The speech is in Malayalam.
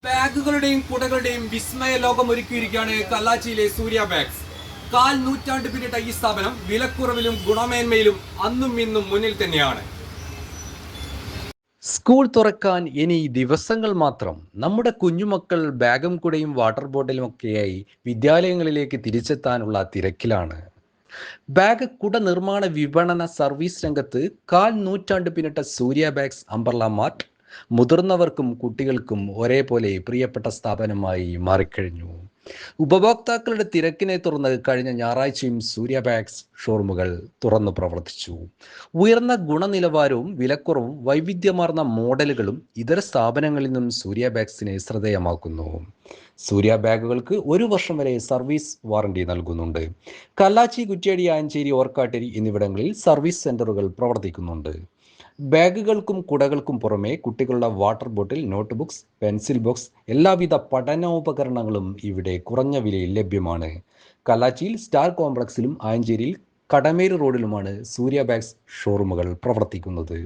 ബാഗുകളുടെയും കുടകളുടെയും വിസ്മയ ലോകം ഒരുക്കിയിരിക്കുകയാണ് കല്ലാച്ചിയിലെ സൂര്യ ബാഗ്സ്. കാൽ നൂറ്റാണ്ട് പിന്നിട്ട ഈ സ്ഥാപനം വിലക്കുറവിലും ഗുണമേന്മയിലും അന്നും ഇന്നും മുന്നിൽ തന്നെയാണ്. സ്കൂൾ തുറക്കാൻ ഇനി ദിവസങ്ങൾ മാത്രം. നമ്മുടെ കുഞ്ഞുമക്കൾ ബാഗും കുടയും വാട്ടർ ബോട്ടിലും ഒക്കെയായി വിദ്യാലയങ്ങളിലേക്ക് തിരിച്ചെത്താനുള്ള തിരക്കിലാണ്. ബാഗ് കുട നിർമ്മാണ വിപണന സർവീസ് രംഗത്ത് കാൽ നൂറ്റാണ്ട് പിന്നിട്ട സൂര്യ ബാഗ്സ് അംബർല മാർട്ട് മുതിർന്നവർക്കും കുട്ടികൾക്കും ഒരേപോലെ പ്രിയപ്പെട്ട സ്ഥാപനമായി മാറിക്കഴിഞ്ഞു. ഉപഭോക്താക്കളുടെ തിരക്കിനെ തുടർന്ന് കഴിഞ്ഞ ഞായറാഴ്ചയും സൂര്യ ബാഗ്സ് ഷോറൂമുകൾ തുറന്നു പ്രവർത്തിച്ചു. ഉയർന്ന ഗുണനിലവാരവും വിലക്കുറവും വൈവിധ്യമാർന്ന മോഡലുകളും ഇതര സ്ഥാപനങ്ങളിൽ നിന്നും സൂര്യ ബാഗ്സിനെ ശ്രദ്ധേയമാക്കുന്നു. സൂര്യ ബാഗുകൾക്ക് 1 വർഷം വരെ സർവീസ് വാറണ്ടി നൽകുന്നുണ്ട്. കല്ലാച്ചി, കുറ്റ്യാടി, ആഞ്ചേരി, ഓർക്കാട്ടേരി എന്നിവിടങ്ങളിൽ സർവീസ് സെന്ററുകൾ പ്രവർത്തിക്കുന്നുണ്ട്. ബാഗുകൾക്കും കുടകൾക്കും പുറമെ കുട്ടികളുടെ water bottle, not books, pencil box, എല്ലാവിധ പഠനോപകരണങ്ങളും ഇവിടെ കുറഞ്ഞ വിലയിൽ ലഭ്യമാണ്. കല്ലാച്ചിയിൽ സ്റ്റാർ കോംപ്ലക്സിലും ആഞ്ചേരിയിൽ കടമേരി റോഡിലുമാണ് സൂര്യ ബാഗ്സ് ഷോറൂമുകൾ പ്രവർത്തിക്കുന്നത്.